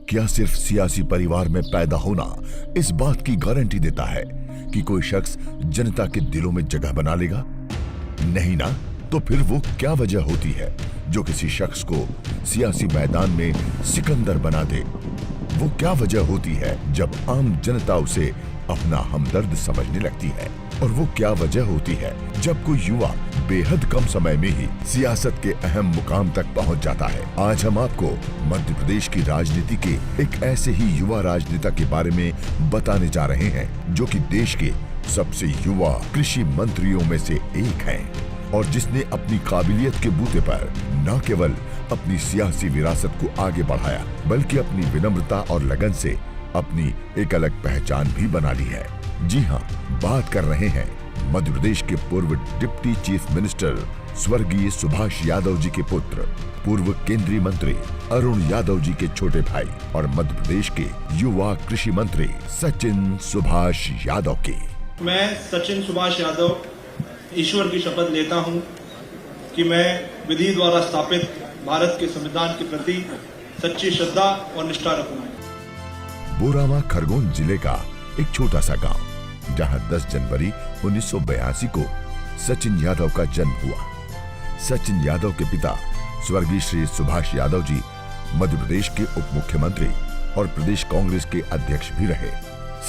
क्या सिर्फ सियासी परिवार में पैदा होना इस बात की गारंटी देता है कि कोई शख्स जनता के दिलों में जगह बना लेगा? नहीं ना। तो फिर वो क्या वजह होती है जो किसी शख्स को सियासी मैदान में सिकंदर बना दे? वो क्या वजह होती है जब आम जनता उसे अपना हमदर्द समझने लगती है? और वो क्या वजह होती है जब कोई युवा बेहद कम समय में ही सियासत के अहम मुकाम तक पहुंच जाता है? आज हम आपको मध्य प्रदेश की राजनीति के एक ऐसे ही युवा राजनेता के बारे में बताने जा रहे हैं जो कि देश के सबसे युवा कृषि मंत्रियों में से एक हैं और जिसने अपनी काबिलियत के बूते पर न केवल अपनी सियासी विरासत को आगे बढ़ाया बल्कि अपनी विनम्रता और लगन से अपनी एक अलग पहचान भी बना ली है। जी हाँ, बात कर रहे हैं मध्य प्रदेश के पूर्व डिप्टी चीफ मिनिस्टर स्वर्गीय सुभाष यादव जी के पुत्र, पूर्व केंद्रीय मंत्री अरुण यादव जी के छोटे भाई और मध्य प्रदेश के युवा कृषि मंत्री सचिन सुभाष यादव के। मैं सचिन सुभाष यादव ईश्वर की शपथ लेता हूं कि मैं विधि द्वारा स्थापित भारत के संविधान के प्रति सच्ची श्रद्धा और निष्ठा रखूंगा। बोरावा खरगोन जिले का एक छोटा सा गांव जहां 10 जनवरी 1982 को सचिन यादव का जन्म हुआ। सचिन यादव के पिता स्वर्गीय श्री सुभाष यादव जी मध्य प्रदेश के उप मुख्यमंत्री और प्रदेश कांग्रेस के अध्यक्ष भी रहे।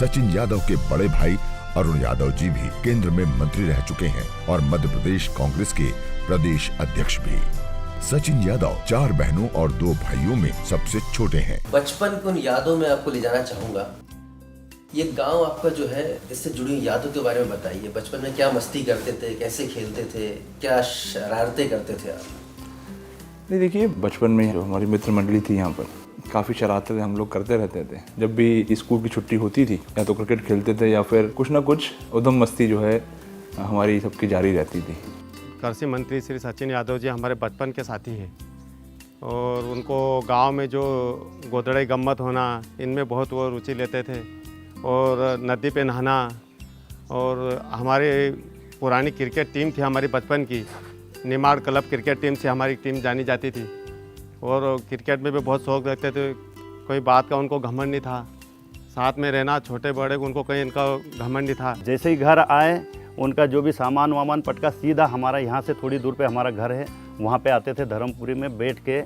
सचिन यादव के बड़े भाई अरुण यादव जी भी केंद्र में मंत्री रह चुके हैं और मध्य प्रदेश कांग्रेस के प्रदेश अध्यक्ष भी। सचिन यादव 4 बहनों और 2 भाइयों में सबसे छोटे हैं। बचपन की उन यादों में आपको ले जाना चाहूंगा। ये गांव आपका जो है, इससे जुड़ी हुई यादों के बारे में बताइए। बचपन में क्या मस्ती करते थे, कैसे खेलते थे, क्या शरारतें करते थे आप? नहीं, देखिए, बचपन में जो हमारी मित्र मंडली थी यहाँ पर काफ़ी शरारतें हम लोग करते रहते थे। जब भी स्कूल की छुट्टी होती थी या तो क्रिकेट खेलते थे या फिर कुछ ना कुछ उधम मस्ती जो है हमारी सबकी जारी रहती थी। कृषि मंत्री श्री सचिन यादव जी हमारे बचपन के साथी हैं और उनको गांव में जो गोदड़े गम्मत होना, इनमें बहुत वो रुचि लेते थे और नदी पे नहाना। और हमारे पुरानी क्रिकेट टीम थी हमारी बचपन की, निमाड़ क्लब क्रिकेट टीम से हमारी टीम जानी जाती थी और क्रिकेट में भी बहुत शौक रखते थे। कोई बात का उनको घमंड नहीं था, साथ में रहना, छोटे बड़े उनको कहीं इनका घमंड नहीं था। जैसे ही घर आए उनका जो भी सामान वामान पटका सीधा हमारा यहाँ से थोड़ी दूर पे हमारा घर है, वहाँ पे आते थे। धर्मपुरी में बैठ के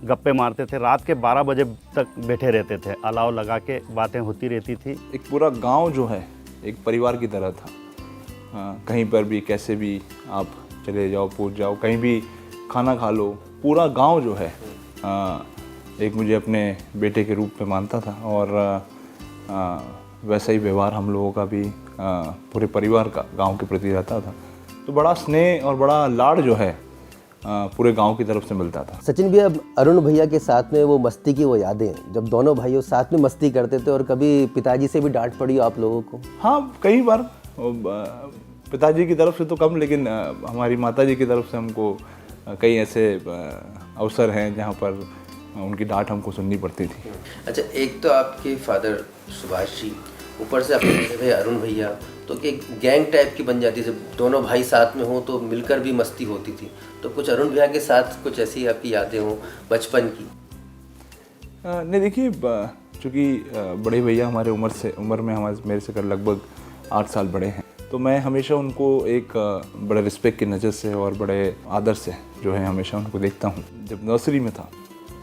गप्पे मारते थे, रात के 12 बजे तक बैठे रहते थे, अलाव लगा के बातें होती रहती थी। एक पूरा गांव जो है एक परिवार की तरह था। कहीं पर भी कैसे भी आप चले जाओ, पूछ जाओ, कहीं भी खाना खा लो, पूरा गांव जो है एक मुझे अपने बेटे के रूप में मानता था और वैसा ही व्यवहार हम लोगों का भी पूरे परिवार का गांव के प्रति रहता था। तो बड़ा स्नेह और बड़ा लाड़ जो है पूरे गांव की तरफ से मिलता था। सचिन भैया, अरुण भैया के साथ में वो मस्ती की वो यादें, जब दोनों भाइयों साथ में मस्ती करते थे और कभी पिताजी से भी डांट पड़ी आप लोगों को? हाँ, कई बार। पिताजी की तरफ से तो कम, लेकिन हमारी माताजी की तरफ से हमको कई ऐसे अवसर हैं जहाँ पर उनकी डांट हमको सुननी पड़ती थी। अच्छा, एक तो आपके फादर सुभाष जी, ऊपर से आपके बड़े भाई अरुण भैया, तो एक गैंग टाइप की बन जाती है। जब दोनों भाई साथ में हों तो मिलकर भी मस्ती होती थी। तो कुछ अरुण भैया के साथ कुछ ऐसी आपकी यादें हों बचपन की? नहीं, देखिए, चूँकि बड़े भैया हमारे उम्र में मेरे से लगभग 8 साल बड़े हैं, तो मैं हमेशा उनको एक बड़े रिस्पेक्ट की नज़र से और बड़े आदर से जो है हमेशा उनको देखता हूँ। जब नर्सरी में था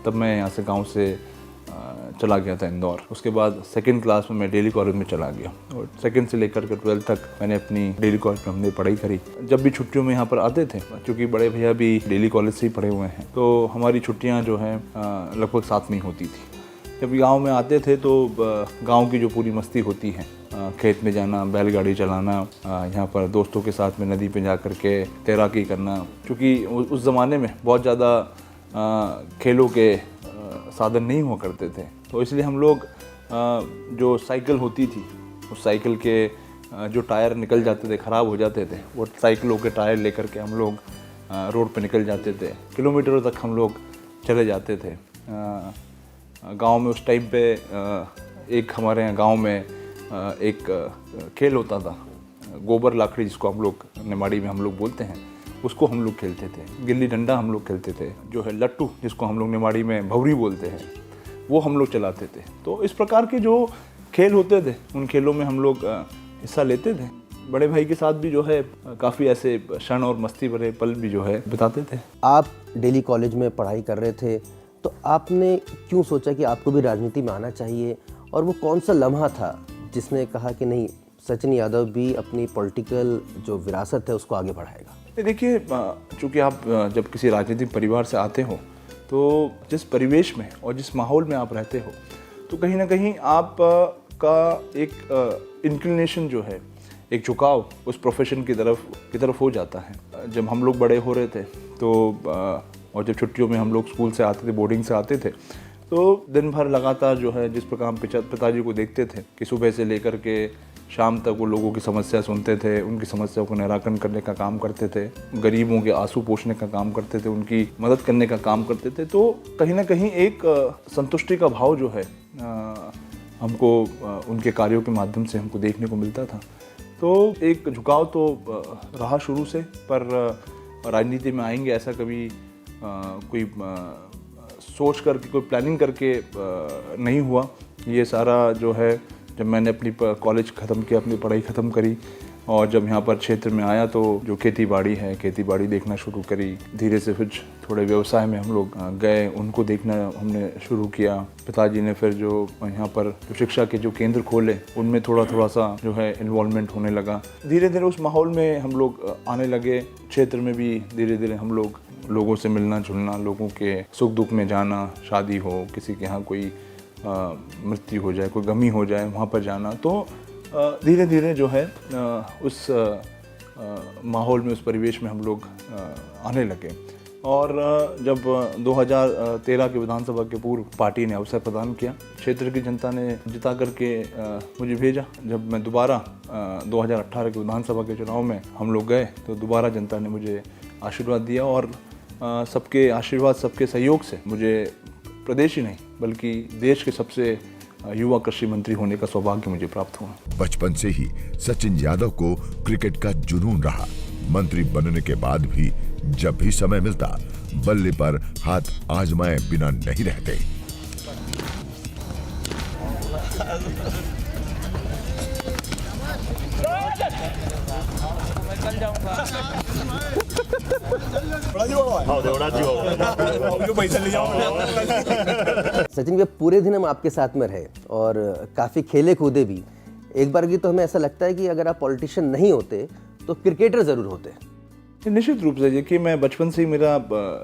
तब मैं यहाँ से गांव से चला गया था इंदौर। उसके बाद 2nd क्लास में मैं डेली कॉलेज में चला गया और 2nd से लेकर के 12th तक मैंने अपनी डेली कॉलेज में हमने पढ़ाई करी। जब भी छुट्टियों में यहाँ पर आते थे, क्योंकि बड़े भैया भी डेली कॉलेज से ही पढ़े हुए हैं, तो हमारी छुट्टियाँ जो हैं लगभग साथ में ही होती थी। जब गाँव में आते थे तो गाँव की जो पूरी मस्ती होती है, खेत में जाना, बैलगाड़ी चलाना, यहाँ पर दोस्तों के साथ में नदी पे जा कर के तैराकी करना। क्योंकि उस ज़माने में बहुत ज़्यादा खेलों के साधन नहीं हुआ करते थे, तो इसलिए हम लोग जो साइकिल होती थी, उस साइकिल के जो टायर निकल जाते थे, ख़राब हो जाते थे, वो साइकिलों के टायर लेकर के हम लोग रोड पे निकल जाते थे। किलोमीटरों तक हम लोग चले जाते थे। गांव में उस टाइम पे एक हमारे यहाँ गांव में एक खेल होता था, गोबर लाकड़ी, जिसको हम लोग निमाड़ी में हम लोग बोलते हैं, उसको हम लोग खेलते थे। गिल्ली डंडा हम लोग खेलते थे, जो है लट्टू, जिसको हम लोग निमाड़ी में भवरी बोलते हैं, वो हम लोग चलाते थे। तो इस प्रकार के जो खेल होते थे उन खेलों में हम लोग हिस्सा लेते थे। बड़े भाई के साथ भी जो है काफ़ी ऐसे क्षण और मस्ती भरे पल भी जो है बिताते थे। आप दिल्ली कॉलेज में पढ़ाई कर रहे थे, तो आपने क्यों सोचा कि आपको भी राजनीति में आना चाहिए, और वो कौन सा लम्हा था जिसने कहा कि नहीं, सचिन यादव भी अपनी पॉलिटिकल जो विरासत है उसको आगे बढ़ाएगा? देखिए, चूँकि आप जब किसी राजनीतिक परिवार से आते हो तो जिस परिवेश में और जिस माहौल में आप रहते हो तो कहीं ना कहीं आप का एक इंक्लिनेशन जो है, एक झुकाव उस प्रोफेशन की तरफ हो जाता है। जब हम लोग बड़े हो रहे थे तो और जब छुट्टियों में हम लोग स्कूल से आते थे, बोर्डिंग से आते थे, तो दिन भर लगातार जो है जिस प्रकार हम पिताजी को देखते थे कि सुबह से लेकर के शाम तक वो लोगों की समस्या सुनते थे, उनकी समस्याओं को निराकरण करने का काम करते थे, गरीबों के आंसू पोंछने का काम करते थे, उनकी मदद करने का काम करते थे। तो कहीं ना कहीं एक संतुष्टि का भाव जो है हमको उनके कार्यों के माध्यम से हमको देखने को मिलता था। तो एक झुकाव तो रहा शुरू से, पर राजनीति में आएंगे ऐसा कभी कोई सोच करके, कोई प्लानिंग करके नहीं हुआ। ये सारा जो है जब मैंने अपनी कॉलेज ख़त्म किया, अपनी पढ़ाई ख़त्म करी और जब यहाँ पर क्षेत्र में आया तो जो खेती बाड़ी है, खेती बाड़ी देखना शुरू करी। धीरे से फिर थोड़े व्यवसाय में हम लोग गए, उनको देखना हमने शुरू किया। पिताजी ने फिर जो यहाँ पर जो शिक्षा के जो केंद्र खोले उनमें थोड़ा सा जो है इन्वॉल्वमेंट होने लगा। धीरे धीरे उस माहौल में हम लोग आने लगे। क्षेत्र में भी धीरे धीरे हम लोग लोगों से मिलना जुलना, लोगों के सुख दुख में जाना, शादी हो, किसी के यहाँ कोई मृत्यु हो जाए, कोई गमी हो जाए, वहाँ पर जाना। तो धीरे धीरे जो है उस माहौल में, उस परिवेश में हम लोग आने लगे। और जब 2013 के विधानसभा के पूर्व पार्टी ने अवसर प्रदान किया, क्षेत्र की जनता ने जिता करके मुझे भेजा। जब मैं दोबारा 2018 के विधानसभा के चुनाव में हम लोग गए तो दोबारा जनता ने मुझे आशीर्वाद दिया और सबके आशीर्वाद, सबके सहयोग से मुझे प्रदेश ही नहीं बल्कि देश के सबसे युवा कृषि मंत्री होने का सौभाग्य मुझे प्राप्त हुआ। बचपन से ही सचिन यादव को क्रिकेट का जुनून रहा। मंत्री बनने के बाद भी जब भी समय मिलता बल्ले पर हाथ आजमाए बिना नहीं रहते। सचिन भैया, पूरे दिन हम आपके साथ में रहे और काफ़ी खेले कूदे भी। एक बार की तो हमें ऐसा लगता है कि अगर आप पॉलिटिशियन नहीं होते तो क्रिकेटर ज़रूर होते। निश्चित रूप से देखिए, मैं बचपन से ही मेरा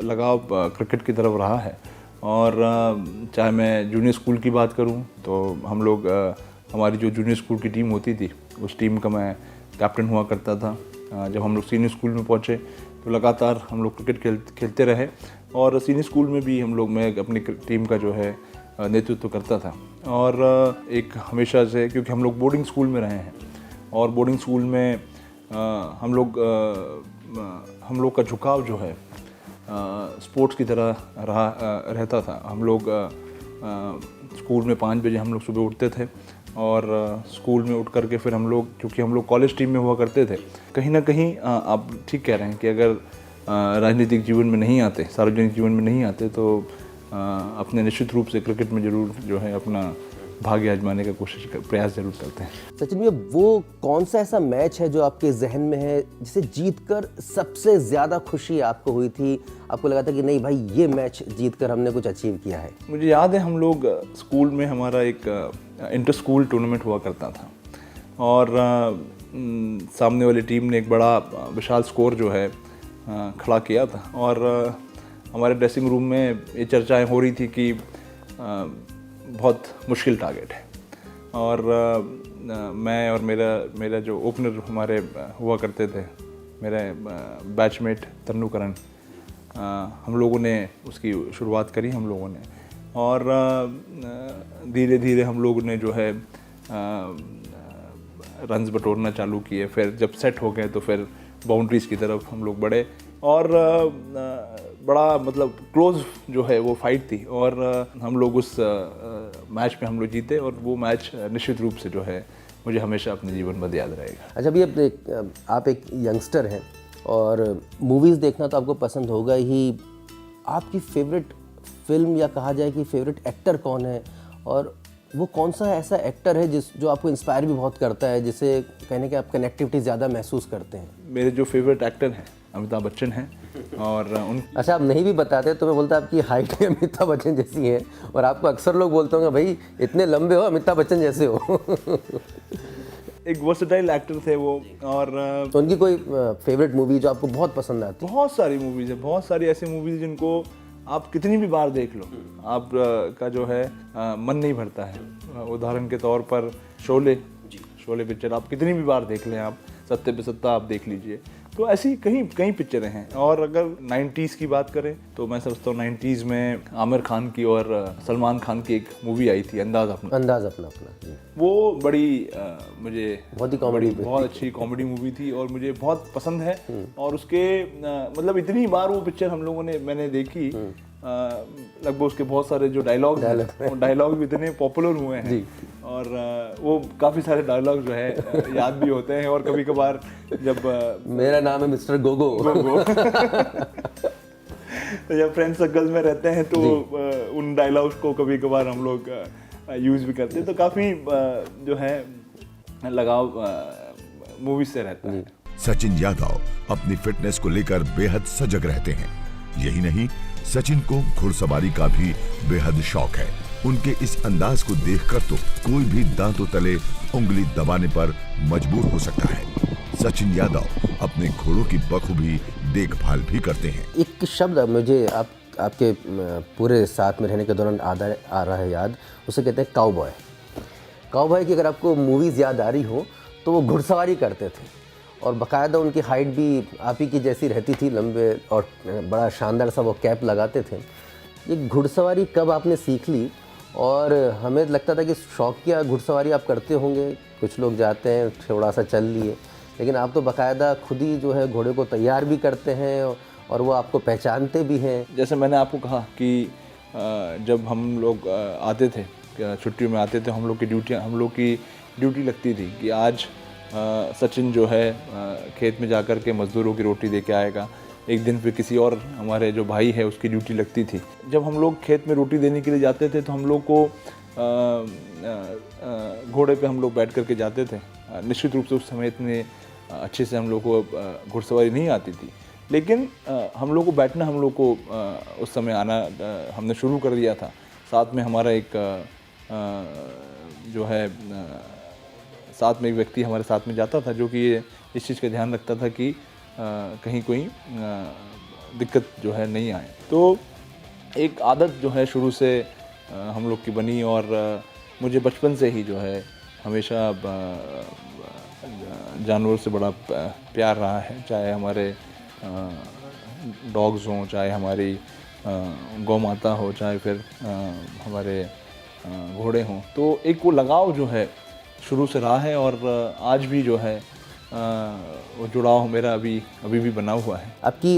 लगाव क्रिकेट की तरफ रहा है। और चाहे मैं जूनियर स्कूल की बात करूं तो हम लोग हमारी जो जूनियर स्कूल की टीम होती थी उस टीम का मैं कैप्टन हुआ करता था। जब हम लोग सीनियर स्कूल में पहुंचे तो लगातार हम लोग क्रिकेट खेलते रहे और सीनियर स्कूल में भी मैं अपनी टीम का जो है नेतृत्व करता था। और एक हमेशा से, क्योंकि हम लोग बोर्डिंग स्कूल में रहे हैं और बोर्डिंग स्कूल में हम लोग का झुकाव जो है स्पोर्ट्स की तरह रहता था। हम लोग स्कूल में 5 बजे हम लोग सुबह उठते थे और स्कूल में उठ करके फिर हम लोग, क्योंकि हम लोग कॉलेज टीम में हुआ करते थे, कहीं ना कहीं आप ठीक कह रहे हैं कि अगर राजनीतिक जीवन में नहीं आते, सार्वजनिक जीवन में नहीं आते तो अपने निश्चित रूप से क्रिकेट में ज़रूर जो है अपना भाग्य आजमाने का प्रयास जरूर करते हैं। सचिन भैया, वो कौन सा ऐसा मैच है जो आपके जहन में है जिसे जीतकर सबसे ज़्यादा खुशी आपको हुई थी? आपको लगा था कि नहीं भाई, ये मैच जीतकर हमने कुछ अचीव किया है? मुझे याद है, हम लोग स्कूल में हमारा एक इंटर स्कूल टूर्नामेंट हुआ करता था और सामने वाली टीम ने एक बड़ा विशाल स्कोर जो है खड़ा किया था और हमारे ड्रेसिंग रूम में ये चर्चाएं हो रही थी कि बहुत मुश्किल टारगेट है। और मैं और मेरा जो ओपनर हमारे हुआ करते थे, मेरे बैचमेट तन्नूकरण, हम लोगों ने उसकी शुरुआत करी हम लोगों ने। और धीरे धीरे हम लोगों ने जो है रन्स बटोरना चालू किए। फिर जब सेट हो गए तो फिर बाउंड्रीज़ की तरफ हम लोग बढ़े और बड़ा क्लोज जो है वो फाइट थी और हम लोग उस मैच में हम लोग जीते और वो मैच निश्चित रूप से जो है मुझे हमेशा अपने जीवन में याद रहेगा। अच्छा भैया, आप एक यंगस्टर हैं और मूवीज़ देखना तो आपको पसंद होगा ही। आपकी फेवरेट फिल्म या कहा जाए कि फेवरेट एक्टर कौन है, और वो कौन सा ऐसा एक्टर है जो आपको इंस्पायर भी बहुत करता है, जिसे कहने के आप कनेक्टिविटी ज़्यादा महसूस करते हैं? मेरे जो फेवरेट एक्टर हैं अमिताभ बच्चन हैं, और उन अच्छा, आप नहीं भी बताते तो मैं बोलता आपकी हाइट भी अमिताभ बच्चन जैसी है, और आपको अक्सर लोग बोलते होंगे भाई इतने लंबे हो, अमिताभ बच्चन जैसे हो। एक वर्सेटाइल एक्टर थे वो। और तो उनकी कोई फेवरेट मूवी जो आपको बहुत पसंद आती है? बहुत सारी मूवीज़ है, बहुत सारी ऐसी मूवीज़ जिनको आप कितनी भी बार देख लो आप का जो है मन नहीं भरता है। उदाहरण के तौर पर शोले पिक्चर आप कितनी भी बार देख लें, आप सत्ते पे सत्ता आप देख लीजिए। तो ऐसी कई पिक्चरें हैं। और अगर 90s की बात करें तो मैं समझता हूँ 90s में आमिर खान की और सलमान खान की एक मूवी आई थी अंदाज़ अपना। वो बड़ी मुझे बहुत अच्छी कॉमेडी मूवी थी और मुझे बहुत पसंद है। और उसके मतलब इतनी बार वो पिक्चर मैंने देखी, लगभग उसके बहुत सारे जो डायलॉग भी इतने पॉपुलर हुए हैं, और वो काफ़ी सारे डायलॉग जो है याद भी होते हैं। और कभी कभार जब मेरा नाम है मिस्टर गोगो तो जब फ्रेंड सर्कल्स में रहते हैं तो उन डायलॉग्स को कभी कभार हम लोग यूज़ भी करते हैं। तो काफ़ी जो है लगाव मूवी से रहता है। सचिन यादव अपनी फिटनेस को लेकर बेहद सजग रहते हैं। यही नहीं, सचिन को घुड़सवारी का भी बेहद शौक है। उनके इस अंदाज को देखकर तो कोई भी दांतों तले उंगली दबाने पर मजबूर हो सकता है। सचिन यादव अपने घोड़ों की बखूबी देखभाल भी करते हैं। एक शब्द मुझे आपके पूरे साथ में रहने के दौरान आ रहा है याद, उसे कहते हैं काउबॉय। काउबॉय की अगर आपको मूवीज़ याद आ रही हो तो वो घुड़सवारी करते थे, और बाकायदा उनकी हाइट भी आप ही की जैसी रहती थी, लंबे, और बड़ा शानदार सा वो कैप लगाते थे। ये घुड़सवारी कब आपने सीख ली? और हमें लगता था कि शौकिया घुड़सवारी आप करते होंगे, कुछ लोग जाते हैं थोड़ा सा चल लिए, लेकिन आप तो बाकायदा खुद ही जो है घोड़े को तैयार भी करते हैं और वो आपको पहचानते भी हैं। जैसे मैंने आपको कहा कि जब हम लोग आते थे, छुट्टियों में आते थे, हम लोग की ड्यूटी लगती थी कि आज सचिन जो है खेत में जाकर के मज़दूरों की रोटी दे के आएगा। एक दिन फिर किसी और हमारे जो भाई है उसकी ड्यूटी लगती थी। जब हम लोग खेत में रोटी देने के लिए जाते थे तो हम लोग को घोड़े पे हम लोग बैठ करके जाते थे। निश्चित रूप से उस समय इतने अच्छे से हम लोग को घुड़सवारी नहीं आती थी, लेकिन हम लोग को बैठना, हम लोग को उस समय आना हमने शुरू कर दिया था। साथ में हमारा एक जो है साथ में एक व्यक्ति हमारे साथ में जाता था जो कि इस चीज़ का ध्यान रखता था कि कहीं कोई दिक्कत जो है नहीं आए। तो एक आदत जो है शुरू से हम लोग की बनी, और मुझे बचपन से ही जो है हमेशा जानवरों से बड़ा प्यार रहा है, चाहे हमारे डॉग्स हों, चाहे हमारी गौ माता हो, चाहे फिर हमारे घोड़े हों। तो एक वो लगाव जो है शुरू से रहा है, और आज भी जो है वो जुड़ाव मेरा अभी भी बना हुआ है। आपकी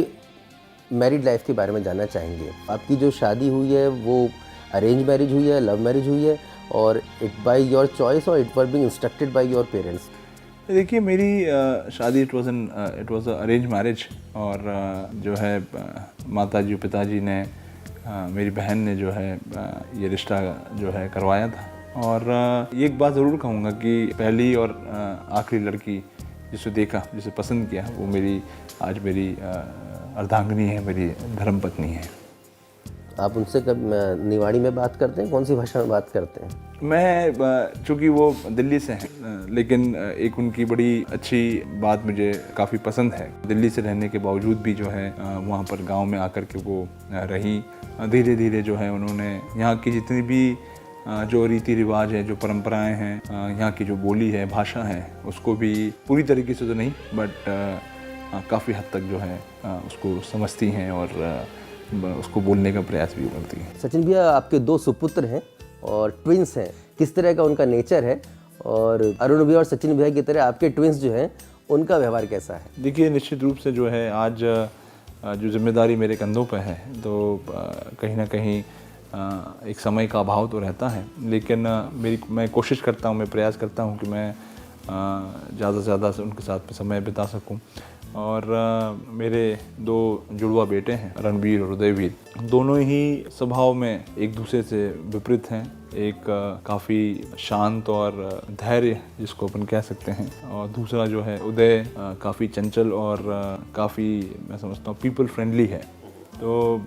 मैरिड लाइफ के बारे में जानना चाहेंगे। आपकी जो शादी हुई है वो अरेंज मैरिज हुई है, लव मैरिज हुई है, और इट बाय योर चॉइस और it were being instructed by your parents? देखिए, मेरी शादी इट वाज अरेंज मैरिज, और जो है माताजी पिताजी ने, मेरी बहन ने जो है ये रिश्ता जो है करवाया था। और ये एक बात ज़रूर कहूँगा कि पहली और आखिरी लड़की जिसे देखा, जिसे पसंद किया, वो आज मेरी अर्धांगिनी है, मेरी धर्मपत्नी है। आप उनसे कब निवाड़ी में बात करते हैं? कौन सी भाषा में बात करते हैं? मैं चूँकि वो दिल्ली से हैं, लेकिन एक उनकी बड़ी अच्छी बात मुझे काफ़ी पसंद है। दिल्ली से रहने के बावजूद भी जो है वहाँ पर गांव में आकर के वो रही। धीरे धीरे जो है उन्होंने यहाँ की जितनी भी जो रीति रिवाज है, जो परंपराएं हैं, यहाँ की जो बोली है, भाषा है, उसको भी पूरी तरीके से तो नहीं, बट काफ़ी हद तक जो है उसको समझती हैं और उसको बोलने का प्रयास भी करती हैं। सचिन भैया, आपके 2 सुपुत्र हैं और ट्विंस हैं, किस तरह का उनका नेचर है? और अरुण भैया और सचिन भैया की तरह आपके ट्विंस जो हैं उनका व्यवहार कैसा है? देखिए, निश्चित रूप से जो है आज जो जिम्मेदारी मेरे कंधों पर है, तो कहीं ना कहीं एक समय का अभाव तो रहता है, लेकिन मैं कोशिश करता हूँ, मैं प्रयास करता हूँ कि मैं ज़्यादा से ज़्यादा उनके साथ समय बिता सकूँ। और मेरे 2 जुड़वा बेटे हैं, रणवीर और उदयवीर। दोनों ही स्वभाव में एक दूसरे से विपरीत हैं। एक काफ़ी शांत और धैर्य जिसको अपन कह सकते हैं, और दूसरा जो है उदय काफ़ी चंचल और काफ़ी, मैं समझता हूँ, पीपल फ्रेंडली है। तो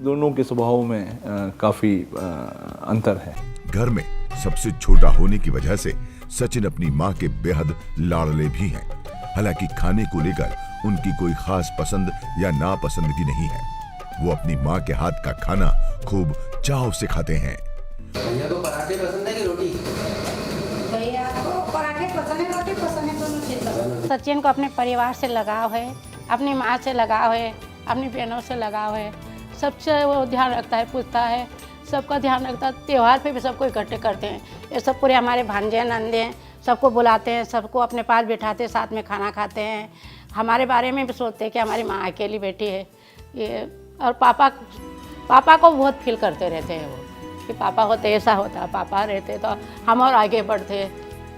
दोनों के स्वभाव में काफ़ी अंतर है। घर में सबसे छोटा होने की वजह से सचिन अपनी मां के बेहद लाडले भी हैं। हालांकि खाने को लेकर उनकी कोई खास पसंद या नापसंदगी नहीं है। वो अपनी मां के हाथ का खाना खूब चाव से खाते हैं। भैया को पराठे पसंद है कि रोटी? भैया को पराठे पसंद है, रोटी पसंद है, दोनों चीज पसंद है। सचिन को अपने परिवार से लगाव है, अपनी माँ से लगाव है, अपनी बहनों से लगाव है। सबसे वो ध्यान रखता है, पूछता है, सबका ध्यान रखता है। त्यौहार पे भी सबको इकट्ठे करते हैं। ये सब पूरे हमारे भांजे नंदे हैं, सबको बुलाते हैं, सबको अपने पास बिठाते, साथ में खाना खाते हैं। हमारे बारे में भी सोचते हैं कि हमारी माँ अकेली बेटी है ये। और पापा को बहुत फील करते रहते हैं वो, कि पापा होते ऐसा होता, पापा रहते तो हम और आगे बढ़ते।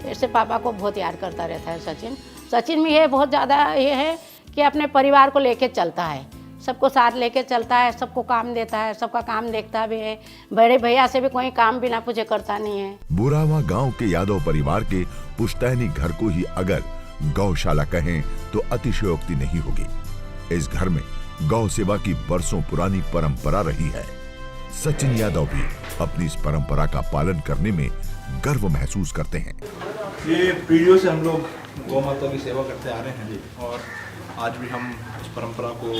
ऐसे पापा को बहुत याद करता रहता है सचिन में ये बहुत ज़्यादा ये है कि अपने परिवार को लेके चलता है, सबको साथ लेके चलता है, सबको काम देता है, सबका काम देखता भी है। बड़े भैया से भी कोई काम बिना पूछे करता नहीं है। बुरावा गांव के यादव परिवार के पुश्तैनी घर को ही अगर गौशाला कहें तो अतिशयोक्ति नहीं होगी। इस घर में गौ सेवा की बरसों पुरानी परंपरा रही है। सचिन यादव भी अपनी इस परंपरा का पालन करने में गर्व महसूस करते हैं। ये पीढ़ियों से हम लोग गौ माता की सेवा करते आ रहे हैं और आज भी हम इस परंपरा को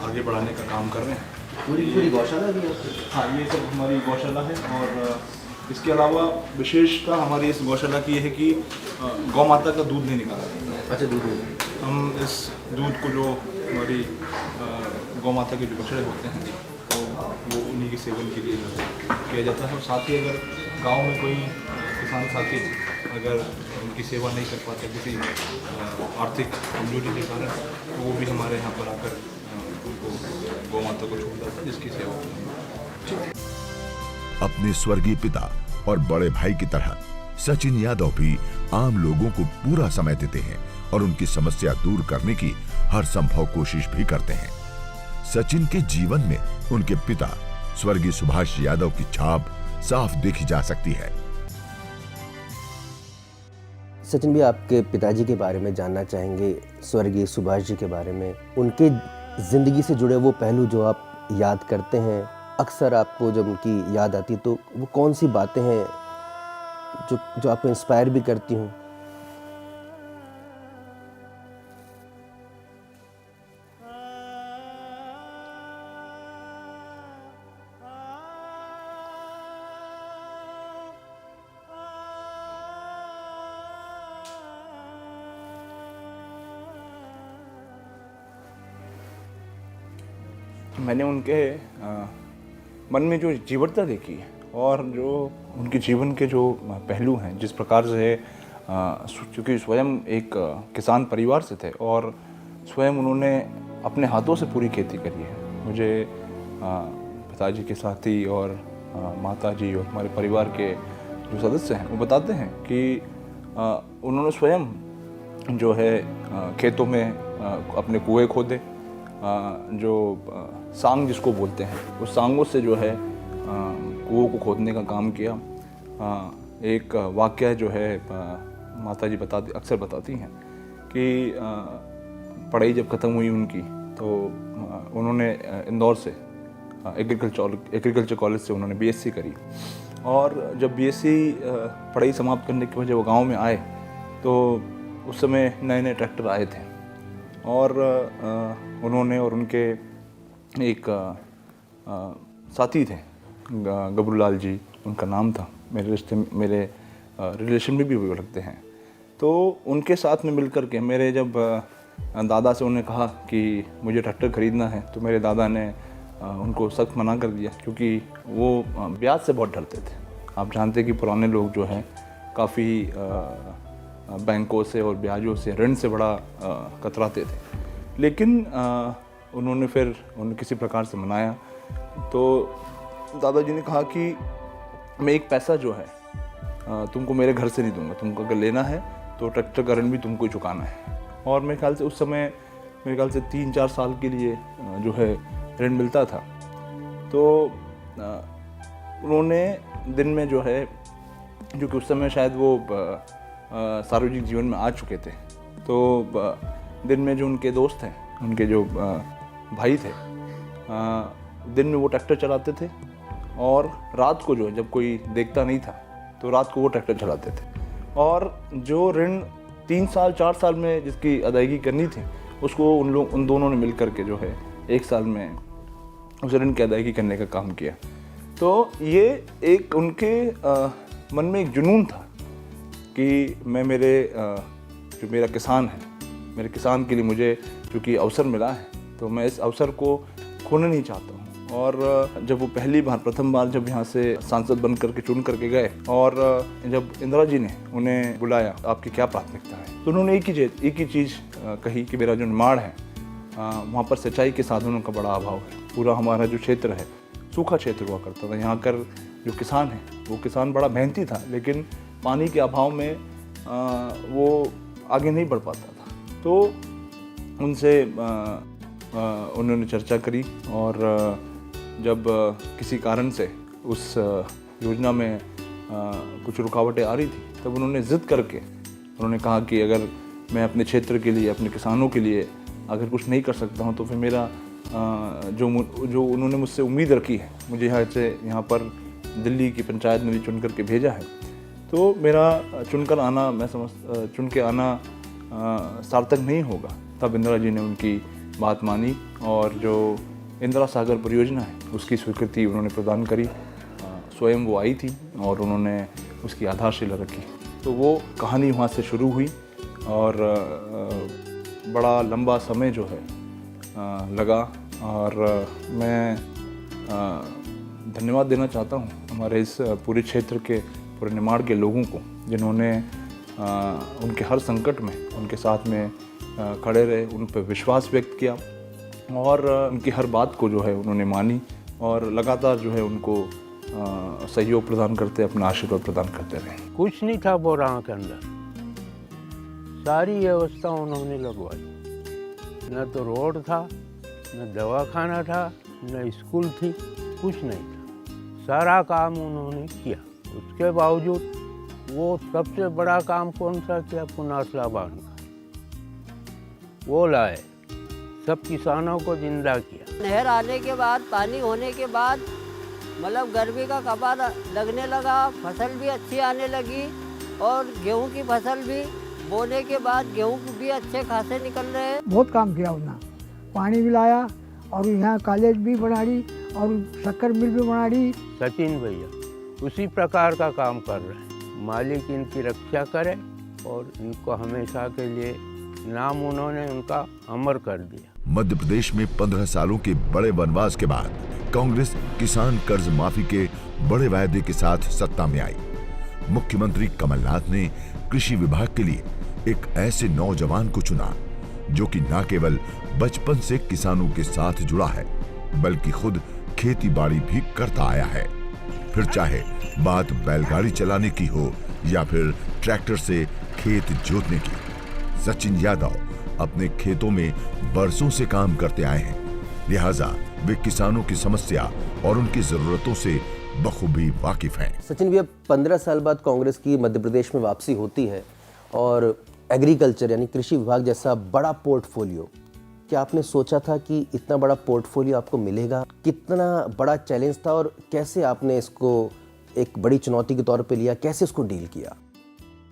आगे बढ़ाने का काम कर रहे हैं। पूरी गौशाला भी है? हाँ, ये सब हमारी गौशाला है। और इसके अलावा विशेषता हमारी इस गौशाला की है कि गौ माता का दूध नहीं निकाला। अच्छा, दूध हम इस दूध को जो हमारी गौ माता के जो बछड़े होते हैं तो वो उन्हीं के सेवन के लिए किया जाता है। और साथ ही अगर गांव में कोई किसान साथी अगर उनकी सेवा नहीं कर पाते किसी आर्थिक कमजोरी के कारण, तो वो भी हमारे यहाँ पर आकर उनको गौ माता को छोड़ देता है, जिसकी सेवा। अपने स्वर्गीय पिता और बड़े भाई की तरह सचिन यादव भी आम लोगों को पूरा समय देते हैं और उनकी समस्या दूर करने की हर संभव कोशिश भी करते हैं। सचिन के जीवन में उनके पिता स्वर्गीय सुभाष यादव की छाप साफ देखी जा सकती है। सचिन भी आपके पिताजी के बारे में जानना चाहेंगे, स्वर्गीय सुभाष जी के बारे में। उनके ज़िंदगी से जुड़े वो पहलू जो आप याद करते हैं, अक्सर आपको जब उनकी याद आती तो वो कौन सी बातें हैं जो आपको इंस्पायर भी करती हूँ? मैंने उनके मन में जो जीवटता देखी है और जो उनके जीवन के जो पहलू हैं, जिस प्रकार से क्योंकि स्वयं एक किसान परिवार से थे और स्वयं उन्होंने अपने हाथों से पूरी खेती करी है। मुझे पिताजी के साथी और माताजी और हमारे परिवार के जो सदस्य हैं वो बताते हैं कि उन्होंने स्वयं जो है खेतों में अपने कुएं खोदे, जो सांग जिसको बोलते हैं, उस सांगों से जो है कुओं को खोदने का काम किया। एक वाकया जो है माताजी अक्सर बताती हैं कि पढ़ाई जब ख़त्म हुई उनकी तो उन्होंने इंदौर से एग्रीकल्चर कॉलेज से उन्होंने बीएससी करी। और जब बीएससी पढ़ाई समाप्त करने के बाद जब वो गाँव में आए तो उस समय नए नए ट्रैक्टर आए थे और उन्होंने और उनके एक साथी थे, गबरूलाल जी उनका नाम था, मेरे रिलेशन में भी वो लगते हैं। तो उनके साथ में मिलकर के मेरे जब दादा से उन्होंने कहा कि मुझे ट्रैक्टर ख़रीदना है तो मेरे दादा ने उनको सख्त मना कर दिया, क्योंकि वो ब्याज से बहुत डरते थे। आप जानते कि पुराने लोग जो हैं काफ़ी बैंकों से और ब्याजों से, ऋण से बड़ा कतराते थे। लेकिन उन्होंने फिर किसी प्रकार से मनाया। तो दादाजी ने कहा कि मैं एक पैसा जो है तुमको मेरे घर से नहीं दूंगा, तुमको अगर लेना है तो ट्रैक्टर का ऋण भी तुमको ही चुकाना है। और मेरे ख्याल से उस समय मेरे ख्याल से 3-4 साल के लिए जो है ऋण मिलता था। तो उन्होंने दिन में जो है, जो कि उस समय शायद वो सार्वजनिक जीवन में आ चुके थे, तो दिन में जो उनके दोस्त हैं, उनके जो भाई थे, दिन में वो ट्रैक्टर चलाते थे और रात को जो है जब कोई देखता नहीं था तो रात को वो ट्रैक्टर चलाते थे। और जो ऋण 3 साल 4 साल में जिसकी अदायगी करनी थी उसको उन दोनों ने मिल कर के जो है 1 साल में उस ऋण की अदायगी करने का काम किया। तो ये एक उनके मन में एक जुनून था कि मैं जो मेरा किसान है, मेरे किसान के लिए मुझे चूँकि अवसर मिला है तो मैं इस अवसर को खोना नहीं चाहता हूँ। और जब वो प्रथम बार जब यहाँ से सांसद बन करके चुन करके गए और जब इंदिरा जी ने उन्हें बुलाया आपकी क्या प्राथमिकता है, तो उन्होंने एक ही चीज़ कही कि मेरा जो निमाड़ है वहाँ पर सिंचाई के साधनों का बड़ा अभाव है। पूरा हमारा जो क्षेत्र है सूखा क्षेत्र हुआ करता था। यहाँ कर जो किसान है वो किसान बड़ा मेहनती था, लेकिन पानी के अभाव में वो आगे नहीं बढ़ पाता था। तो उनसे उन्होंने चर्चा करी और जब किसी कारण से उस योजना में कुछ रुकावटें आ रही थी तब उन्होंने ज़िद करके उन्होंने कहा कि अगर मैं अपने क्षेत्र के लिए, अपने किसानों के लिए अगर कुछ नहीं कर सकता हूं तो फिर मेरा जो उन्होंने मुझसे उम्मीद रखी है, मुझे यहाँ पर दिल्ली की पंचायत में भी चुन करके भेजा है, तो मेरा चुन के आना सार्थक नहीं होगा। तब इंदिरा जी ने उनकी बात मानी और जो इंदिरा सागर परियोजना है उसकी स्वीकृति उन्होंने प्रदान करी। स्वयं वो आई थी और उन्होंने उसकी आधारशिला रखी। तो वो कहानी वहाँ से शुरू हुई और बड़ा लंबा समय जो है लगा। और मैं धन्यवाद देना चाहता हूँ हमारे इस पूरे क्षेत्र के, पूरे निमाड़ के लोगों को, जिन्होंने उनके हर संकट में उनके साथ में खड़े रहे, उन पर विश्वास व्यक्त किया और उनकी हर बात को जो है उन्होंने मानी और लगातार जो है उनको सहयोग प्रदान करते, अपना आशीर्वाद प्रदान करते रहे। कुछ नहीं था बोरां के अंदर, सारी व्यवस्था उन्होंने लगवाई। न तो रोड था, न दवाखाना था, न स्कूल थी, कुछ नहीं था। सारा काम उन्होंने किया। उसके बावजूद वो सबसे बड़ा काम कौन सा किया? पुनासला बांध का वो लाए, सब किसानों को जिंदा किया। नहर आने के बाद, पानी होने के बाद मतलब गर्मी का कपा लगने लगा, फसल भी अच्छी आने लगी और गेहूं की फसल भी बोने के बाद गेहूं भी अच्छे खासे निकल रहे हैं। बहुत काम किया उन्होंने, पानी भी लाया और यहाँ कॉलेज भी बना दी और शक्कर मिल भी बना दी। सचिन भैया उसी प्रकार का काम कर रहे हैं। मालिक इनकी रक्षा करे और इनको हमेशा के लिए नाम उन्होंने उनका अमर कर दिया। मध्य प्रदेश में 15 सालों के बड़े वनवास के बाद कांग्रेस किसान कर्ज माफी के बड़े वायदे के साथ सत्ता में आई। मुख्यमंत्री कमलनाथ ने कृषि विभाग के लिए एक ऐसे नौजवान को चुना जो कि न केवल बचपन से किसानों के साथ जुड़ा है बल्कि खुद खेती बाड़ी भी करता आया है। फिर चाहे बात बैलगाड़ी चलाने की हो या फिर ट्रैक्टर से खेत जोतने की, सचिन यादव अपने खेतों में बरसों से काम करते आए हैं। लिहाजा वे किसानों की समस्या और उनकी जरूरतों से बखूबी वाकिफ हैं। सचिन भैया, 15 साल बाद कांग्रेस की मध्य प्रदेश में वापसी होती है और एग्रीकल्चर यानी कृषि विभाग जैसा बड़ा पोर्टफोलियो, क्या आपने सोचा था कि इतना बड़ा पोर्टफोलियो आपको मिलेगा? कितना बड़ा चैलेंज था और कैसे आपने इसको एक बड़ी चुनौती के तौर पे लिया, कैसे इसको डील किया?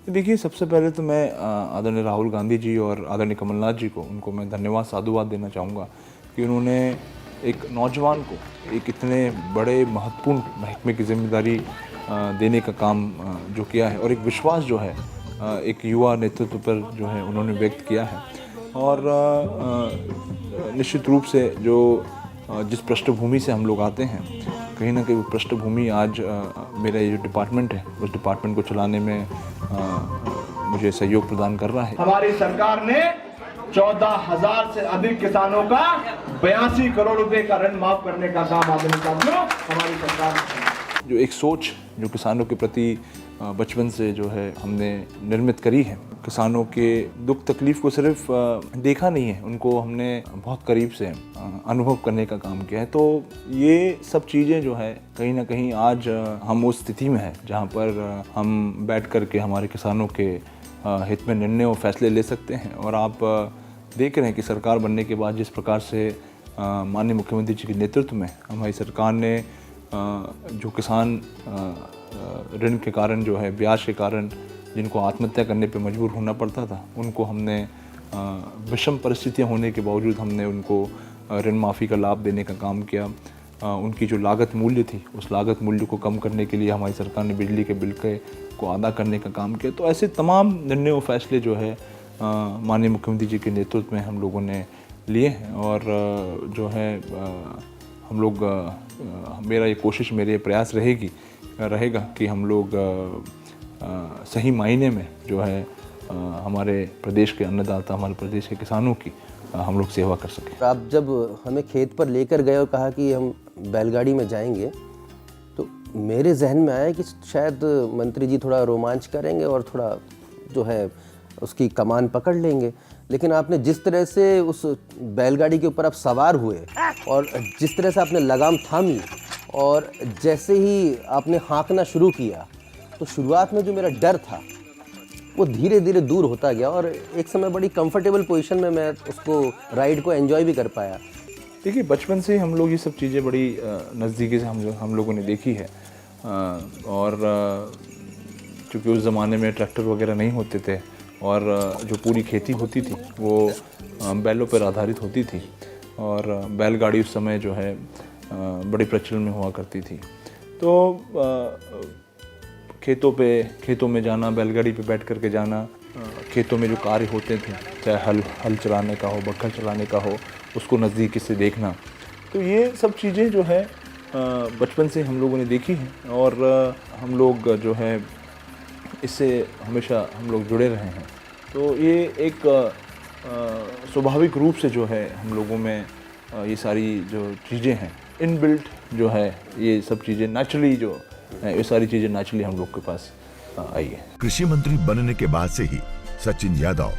देखिए, सबसे पहले तो मैं आदरणीय राहुल गांधी जी और आदरणीय कमलनाथ जी को, उनको मैं धन्यवाद साधुवाद देना चाहूँगा कि उन्होंने एक नौजवान को एक इतने बड़े महत्वपूर्ण महकमे की जिम्मेदारी देने का काम जो किया है और एक विश्वास जो है एक युवा नेतृत्व पर जो है उन्होंने व्यक्त किया है। और निश्चित रूप से जो जिस पृष्ठभूमि से हम लोग आते हैं, कहीं ना कहीं वो पृष्ठभूमि आज मेरा ये जो डिपार्टमेंट है उस डिपार्टमेंट को चलाने में मुझे सहयोग प्रदान कर रहा है। हमारी सरकार ने 14,000 से अधिक किसानों का 82 करोड़ रुपए का ऋण माफ करने का काम आदरणीय साथियों हमारी सरकार ने। जो एक सोच जो किसानों के प्रति बचपन से जो है हमने निर्मित करी है। किसानों के दुख तकलीफ़ को सिर्फ देखा नहीं है, उनको हमने बहुत करीब से अनुभव करने का काम किया है। तो ये सब चीज़ें जो है कहीं ना कहीं आज हम उस स्थिति में हैं जहाँ पर हम बैठ कर के हमारे किसानों के हित में निर्णय और फैसले ले सकते हैं। और आप देख रहे हैं कि सरकार बनने के बाद जिस प्रकार से माननीय मुख्यमंत्री जी के नेतृत्व में हमारी सरकार ने जो किसान ऋण के कारण जो है ब्याज के कारण जिनको आत्महत्या करने पे मजबूर होना पड़ता था, उनको हमने विषम परिस्थितियां होने के बावजूद हमने उनको ऋण माफ़ी का लाभ देने का काम किया। उनकी जो लागत मूल्य थी उस लागत मूल्य को कम करने के लिए हमारी सरकार ने बिजली के बिल को अदा करने का काम किया। तो ऐसे तमाम निर्णय और फैसले जो है माननीय मुख्यमंत्री जी के नेतृत्व में हम लोगों ने लिए हैं। और जो है हम लोग मेरा ये कोशिश, मेरे ये प्रयास रहेगा कि हम लोग सही मायने में जो है हमारे प्रदेश के अन्नदाता, हमारे प्रदेश के किसानों की हम लोग सेवा कर सकें। आप जब हमें खेत पर लेकर गए और कहा कि हम बैलगाड़ी में जाएंगे, तो मेरे जहन में आया कि शायद मंत्री जी थोड़ा रोमांच करेंगे और थोड़ा जो है उसकी कमान पकड़ लेंगे। लेकिन आपने जिस तरह से उस बैलगाड़ी के ऊपर आप सवार हुए और जिस तरह से आपने लगाम थामी और जैसे ही आपने हाँकना शुरू किया, तो शुरुआत में जो मेरा डर था वो धीरे धीरे दूर होता गया और एक समय बड़ी कंफर्टेबल पोजीशन में मैं उसको राइड को एंजॉय भी कर पाया। देखिए, बचपन से हम लोग ये सब चीज़ें बड़ी नज़दीकी से हम लोगों ने देखी है। और चूँकि उस ज़माने में ट्रैक्टर वगैरह नहीं होते थे और जो पूरी खेती होती थी वो बैलों पर आधारित होती थी और बैलगाड़ी उस समय जो है बड़ी प्रचलन में हुआ करती थी। तो खेतों में जाना, बैलगाड़ी पे बैठ करके जाना, खेतों में जो कार्य होते थे, चाहे हल चलाने का हो, बखर चलाने का हो, उसको नज़दीकी से देखना, तो ये सब चीज़ें जो है बचपन से हम लोगों ने देखी हैं और हम लोग जो है इससे हमेशा हम लोग जुड़े रहे हैं। तो ये एक स्वाभाविक रूप से जो है हम लोगों में ये सारी जो चीज़ें हैं इनबिल्ट जो है, ये सब चीज़ें नेचुरली जो ये सारी चीज़ें नेचुरली हम लोग के पास आई है। कृषि मंत्री बनने के बाद से ही सचिन यादव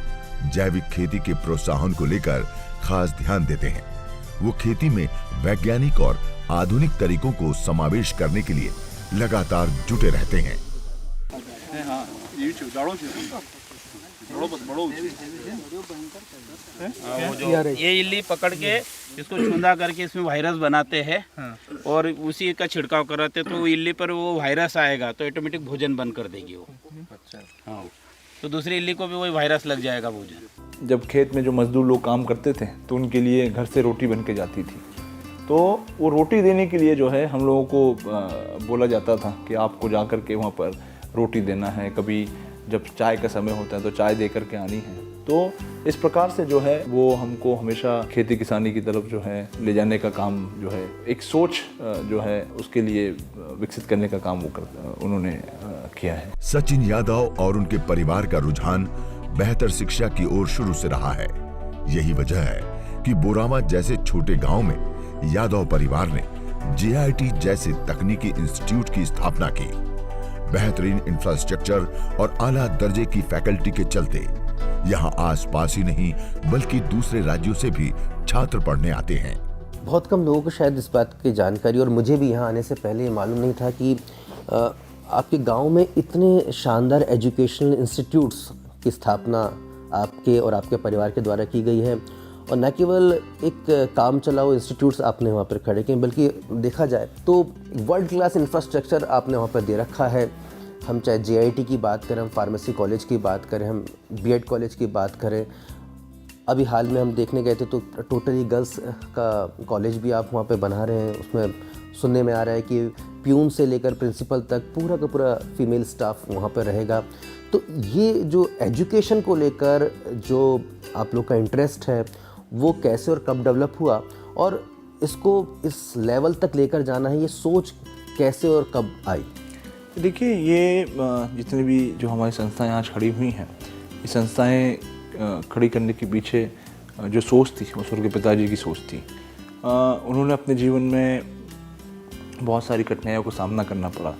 जैविक खेती के प्रोत्साहन को लेकर खास ध्यान देते हैं। वो खेती में वैज्ञानिक और आधुनिक तरीकों को समावेश करने के लिए लगातार जुटे रहते हैं। ये इल्ली पकड़ के इसको छुंदा करके इसमें वायरस बनाते हैं और उसी का छिड़काव कराते, तो इल्ली पर वो वायरस आएगा तो ऑटोमेटिक भोजन बंद कर देगी वो। हाँ, तो दूसरी इल्ली को भी वही वायरस लग जाएगा भोजन। जब खेत में जो मजदूर लोग काम करते थे तो उनके लिए घर से रोटी बन के जाती थी, तो वो रोटी देने के लिए जो है हम लोगों को बोला जाता था कि आपको जा कर के वहाँ पर रोटी देना है, कभी जब चाय का समय होता है तो चाय दे करके आनी है। तो इस प्रकार से जो है वो हमको हमेशा खेती किसानी की तरफ जो है ले जाने का काम जो है, एक सोच जो है उसके लिए विकसित करने का काम उन्होंने किया है। सचिन यादव और उनके परिवार का रुझान बेहतर शिक्षा की ओर शुरू से रहा है। यही वजह है कि बोरावा जैसे छोटे गांव में यादव परिवार ने JIT जैसे तकनीकी इंस्टीट्यूट की स्थापना की। बेहतरीन इंफ्रास्ट्रक्चर और आला दर्जे की फैकल्टी के चलते यहाँ आसपास ही नहीं बल्कि दूसरे राज्यों से भी छात्र पढ़ने आते हैं। बहुत कम लोगों को शायद इस बात की जानकारी, और मुझे भी यहाँ आने से पहले ये मालूम नहीं था कि आपके गांव में इतने शानदार एजुकेशनल इंस्टीट्यूट्स की स्थापना आपके और आपके परिवार के द्वारा की गई है। और न केवल एक काम चलाओ इंस्टीट्यूट्स आपने वहाँ पर खड़े किए, बल्कि देखा जाए तो वर्ल्ड क्लास इंफ्रास्ट्रक्चर आपने वहाँ पर दे रखा है। हम चाहे JIT की बात करें, हम फार्मेसी कॉलेज की बात करें, हम B.Ed कॉलेज की बात करें, अभी हाल में हम देखने गए थे तो टोटली गर्ल्स का कॉलेज भी आप वहाँ पे बना रहे हैं। उसमें सुनने में आ रहा है कि प्यून से लेकर प्रिंसिपल तक पूरा का पूरा फीमेल स्टाफ वहाँ पर रहेगा। तो ये जो एजुकेशन को लेकर जो आप लोग का इंटरेस्ट है वो कैसे और कब डेवलप हुआ, और इसको इस लेवल तक लेकर जाना है, ये सोच कैसे और कब आई? देखिए, ये जितनी भी जो हमारी संस्थाएं आज खड़ी हुई हैं, ये संस्थाएं खड़ी करने के पीछे जो सोच थी वो स्वर्गीय पिताजी की सोच थी। उन्होंने अपने जीवन में बहुत सारी कठिनाइयों को सामना करना पड़ा।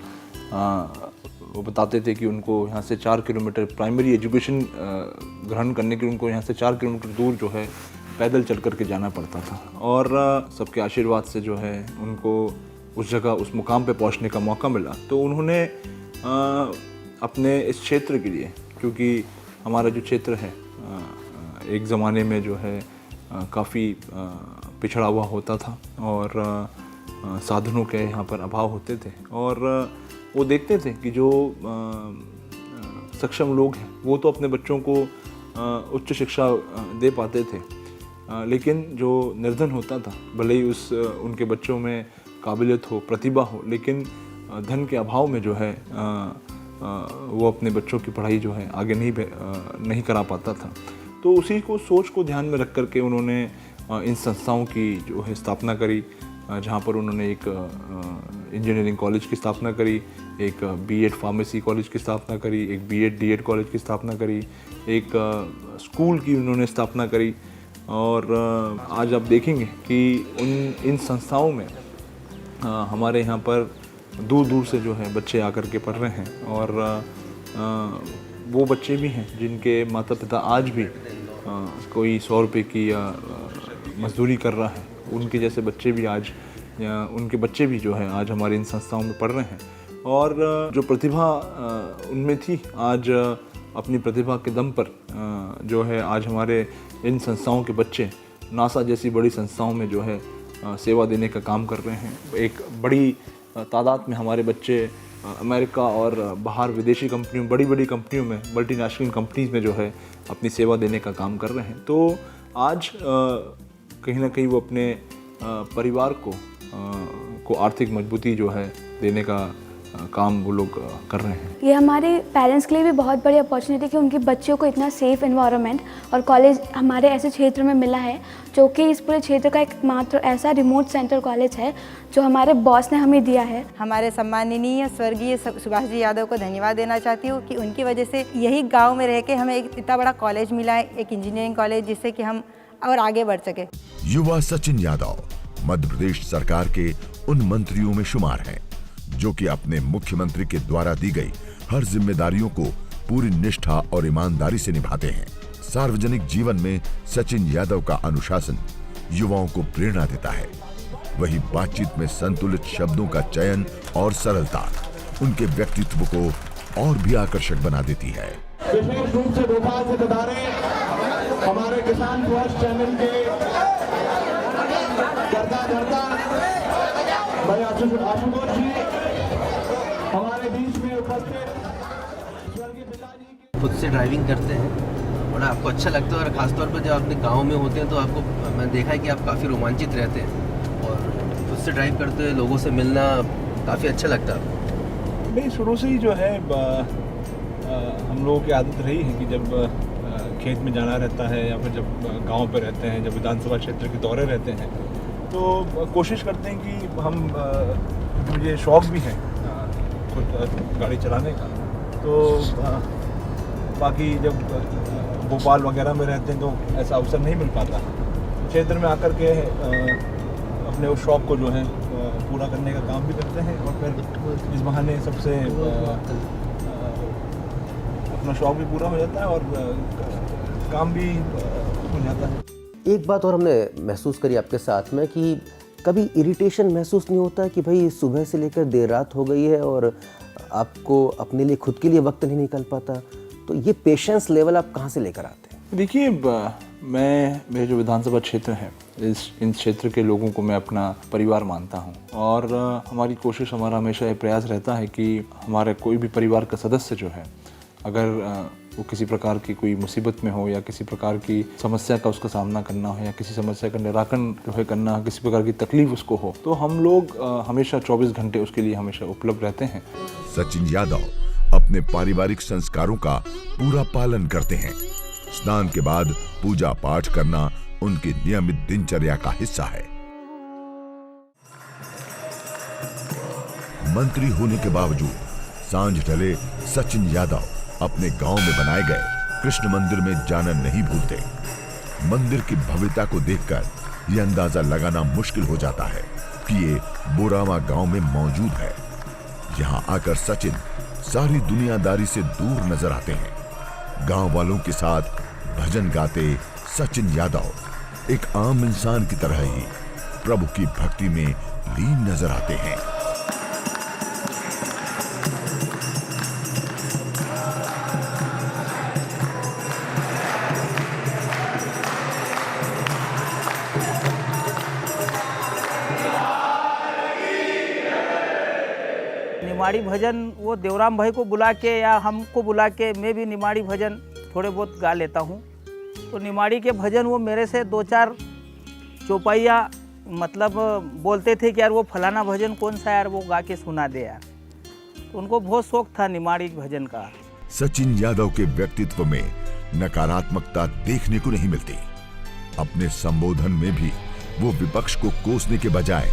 वो बताते थे कि उनको यहाँ से 4 किलोमीटर प्राइमरी एजुकेशन ग्रहण करने के लिए उनको यहाँ से 4 किलोमीटर दूर जो है पैदल चल कर के जाना पड़ता था। और सबके आशीर्वाद से जो है उनको उस जगह उस मुकाम पे पहुँचने का मौका मिला। तो उन्होंने अपने इस क्षेत्र के लिए, क्योंकि हमारा जो क्षेत्र है एक ज़माने में जो है काफ़ी पिछड़ा हुआ होता था और साधनों के यहाँ पर अभाव होते थे, और वो देखते थे कि जो सक्षम लोग हैं वो तो अपने बच्चों को उच्च शिक्षा दे पाते थे, लेकिन जो निर्धन होता था, भले ही उनके बच्चों में काबिलियत हो, प्रतिभा हो, लेकिन धन के अभाव में जो है वो अपने बच्चों की पढ़ाई जो है आगे नहीं करा पाता था। तो उसी को सोच को ध्यान में रख कर के उन्होंने इन संस्थाओं की जो है स्थापना करी, जहाँ पर उन्होंने एक इंजीनियरिंग कॉलेज की स्थापना करी, एक बीएड फार्मेसी कॉलेज की स्थापना करी, एक बीएड डीएड कॉलेज की स्थापना करी, एक स्कूल की उन्होंने स्थापना करी। और आज आप देखेंगे कि इन संस्थाओं में हमारे यहाँ पर दूर दूर से जो है बच्चे आकर के पढ़ रहे हैं, और वो बच्चे भी हैं जिनके माता पिता आज भी कोई 100 रुपये की या मजदूरी कर रहा है, उनके जैसे बच्चे भी आज, या उनके बच्चे भी जो है आज हमारे इन संस्थाओं में पढ़ रहे हैं। और जो प्रतिभा उनमें थी, आज अपनी प्रतिभा के दम पर जो है आज हमारे इन संस्थाओं के बच्चे नासा जैसी बड़ी संस्थाओं में जो है सेवा देने का काम कर रहे हैं। एक बड़ी तादाद में हमारे बच्चे अमेरिका और बाहर विदेशी कंपनियों, बड़ी बड़ी कंपनियों में, मल्टीनेशनल कंपनीज़ में जो है अपनी सेवा देने का काम कर रहे हैं। तो आज कहीं ना कहीं वो अपने परिवार को आर्थिक मजबूती जो है देने का काम वो लोग कर रहे हैं। ये हमारे पेरेंट्स के लिए भी बहुत बड़ी अपॉर्चुनिटी कि उनके बच्चों को इतना सेफ़ एनवायरनमेंट और कॉलेज हमारे ऐसे क्षेत्र में मिला है, जो कि इस पूरे क्षेत्र का एकमात्र ऐसा रिमोट सेंटर कॉलेज है जो हमारे बॉस ने हमें दिया है। हमारे सम्माननीय स्वर्गीय सुभाष जी यादव को धन्यवाद देना चाहती हूँ कि उनकी वजह से यही गाँव में रह के हमें एक इतना बड़ा कॉलेज मिला है, एक इंजीनियरिंग कॉलेज, जिससे कि हम और आगे बढ़ सके। युवा सचिन यादव मध्य प्रदेश सरकार के उन मंत्रियों में शुमार हैं जो कि अपने मुख्यमंत्री के द्वारा दी गई हर जिम्मेदारियों को पूरी निष्ठा और ईमानदारी से निभाते हैं। सार्वजनिक जीवन में सचिन यादव का अनुशासन युवाओं को प्रेरणा देता है। वही बातचीत में संतुलित शब्दों का चयन और सरलता उनके व्यक्तित्व को और भी आकर्षक बना देती है। विशेष रूप से भोपाल से बता रहे हमारे किसान फर्स्ट चैनल के करता भाई आशुतोष जी हमारे बीच में उपस्थित स्वर्गीय पिताजी। खुद से ड्राइविंग करते हैं, बड़ा आपको अच्छा लगता है, और ख़ासतौर पर जब अपने गांव में होते हैं तो आपको, मैंने देखा है कि आप काफ़ी रोमांचित रहते हैं, और खुद से ड्राइव करते हुए लोगों से मिलना काफ़ी अच्छा लगता है। नहीं, शुरू से ही जो है हम लोगों की आदत रही है कि जब खेत में जाना रहता है या फिर जब गांव पे रहते हैं, जब विधानसभा क्षेत्र के दौरे रहते हैं, तो कोशिश करते हैं कि हम, मुझे शौक़ भी है खुद गाड़ी चलाने का, तो बाकी जब भोपाल वगैरह में रहते हैं तो ऐसा अवसर नहीं मिल पाता। क्षेत्र में आकर के अपने उस शौक़ को जो है पूरा करने का काम भी करते हैं, और फिर इस बहाने सबसे अपना शौक़ भी पूरा हो जाता है और काम भी हो जाता है। एक बात और हमने महसूस करी आपके साथ में कि कभी इरिटेशन महसूस नहीं होता कि भाई सुबह से लेकर देर रात हो गई है और आपको अपने लिए, खुद के लिए वक्त नहीं निकल पाता, तो ये पेशेंस लेवल आप कहाँ से लेकर आते हैं? देखिए, मेरे जो विधानसभा क्षेत्र है, इन क्षेत्र के लोगों को मैं अपना परिवार मानता हूँ, और हमारी कोशिश, हमारा हमेशा ये प्रयास रहता है कि हमारे कोई भी परिवार का सदस्य जो है, अगर वो किसी प्रकार की कोई मुसीबत में हो या किसी प्रकार की समस्या का उसका सामना करना हो या किसी समस्या का निराकरण जो है करना, किसी प्रकार की तकलीफ उसको हो, तो हम लोग हमेशा 24 घंटे उसके लिए हमेशा उपलब्ध रहते हैं। सचिन यादव अपने पारिवारिक संस्कारों का पूरा पालन करते हैं। स्नान के बाद पूजा पाठ करना उनकी नियमित दिनचर्या का हिस्सा है। मंत्री होने के बावजूद सांझ ढले सचिन यादव अपने गांव में बनाए गए कृष्ण मंदिर में जाना नहीं भूलते। मंदिर की भव्यता को देखकर यह अंदाजा लगाना मुश्किल हो जाता है कि ये बोरामा गांव में मौजूद है। यहां आकर सचिन सारी दुनियादारी से दूर नजर आते हैं। गांव वालों के साथ भजन गाते सचिन यादव एक आम इंसान की तरह ही प्रभु की भक्ति में लीन नजर आते हैं। निमाड़ी भजन वो देवराम भाई को बुला के या हमको बुला के मैं भी निमाड़ी भजन थोड़े बहुत गा लेता हूँ। तो निमाड़ी के भजन वो मेरे से 2-4 चौपाइया मतलब बोलते थे कि यार वो फलाना भजन कौन सा यार वो गा के सुना दे यार। तो उनको बहुत शौक था निमाड़ी भजन का। सचिन यादव के व्यक्तित्व में नकारात्मकता देखने को नहीं मिलती। अपने संबोधन में भी वो विपक्ष को कोसने के बजाय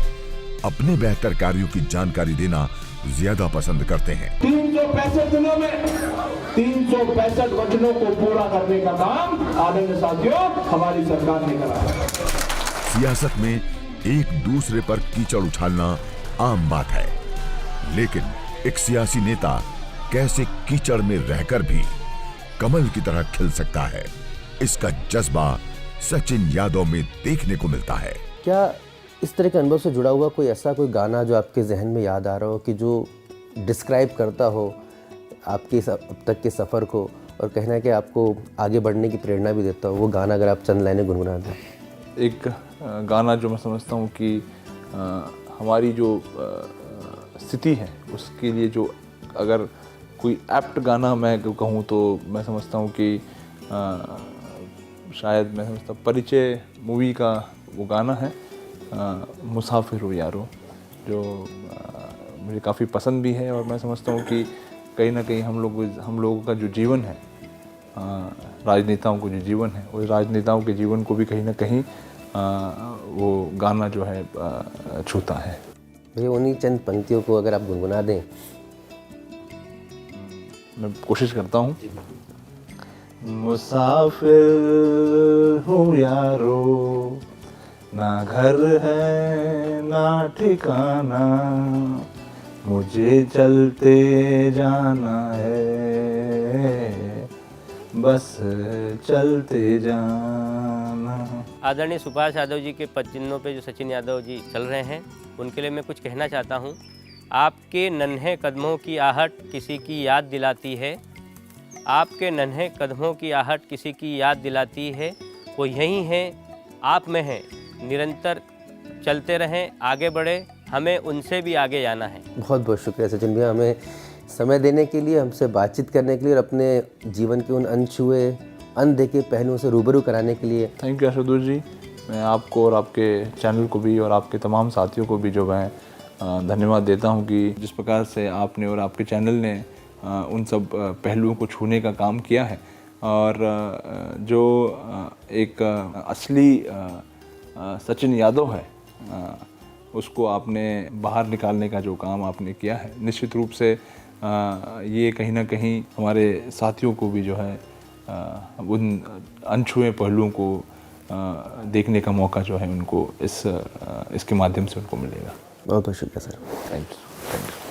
अपने बेहतर कार्यों की जानकारी देना ज्यादा पसंद करते हैं। 365 दिनों में 365 वचनों को पूरा करने का काम आदरणीय साथियों हमारी सरकार ने करा है। सियासत में एक दूसरे पर कीचड़ उछालना आम बात है, लेकिन एक सियासी नेता कैसे कीचड़ में रहकर भी कमल की तरह खिल सकता है, इसका जज्बा सचिन यादव में देखने को मिलता है। क्या इस तरह के अनुभव से जुड़ा हुआ कोई ऐसा कोई गाना जो आपके जहन में याद आ रहा हो कि जो डिस्क्राइब करता हो आपके अब तक के सफ़र को और कहना कि आपको आगे बढ़ने की प्रेरणा भी देता हो, वो गाना अगर आप चंद लाइनें गुनगुना दें? एक गाना जो मैं समझता हूँ कि हमारी जो स्थिति है उसके लिए जो अगर कोई एप्ट गाना मैं कहूँ तो मैं समझता हूँ कि शायद मैं समझता हूँ परिचय मूवी का वो गाना है मुसाफिर हो यारो, जो मुझे काफ़ी पसंद भी है। और मैं समझता हूँ कि कहीं ना कहीं हम लोगों का जो जीवन है, राजनेताओं को जो जीवन है, उस राजनेताओं के जीवन को भी कहीं ना कहीं वो गाना जो है छूता है। भैया उन्हीं चंद पंक्तियों को अगर आप गुनगुना दें। मैं कोशिश करता हूँ। मुसाफिर हो यारो, ना घर है ना ठिकाना, मुझे चलते जाना है, बस चलते जाना। आदरणीय सुभाष यादव जी के पद चिन्हों पे जो सचिन यादव जी चल रहे हैं, उनके लिए मैं कुछ कहना चाहता हूँ। आपके नन्हे कदमों की आहट किसी की याद दिलाती है, आपके नन्हे कदमों की आहट किसी की याद दिलाती है, वो यही हैं, आप में हैं, निरंतर चलते रहें, आगे बढ़े, हमें उनसे भी आगे जाना है। बहुत बहुत शुक्रिया सचिन भैया, हमें समय देने के लिए, हमसे बातचीत करने के लिए और अपने जीवन के उन अनछुए अनदेखे पहलुओं से रूबरू कराने के लिए। थैंक यू आशुतोष जी। मैं आपको और आपके चैनल को भी और आपके तमाम साथियों को भी जो मैं धन्यवाद देता हूं कि जिस प्रकार से आपने और आपके चैनल ने उन सब पहलुओं को छूने का काम किया है और जो एक असली सचिन यादव है उसको आपने बाहर निकालने का जो काम आपने किया है, निश्चित रूप से ये कहीं ना कहीं हमारे साथियों को भी जो है उन अनछुए पहलुओं को देखने का मौका जो है उनको इसके माध्यम से उनको मिलेगा। बहुत बहुत शुक्रिया सर। Thank you.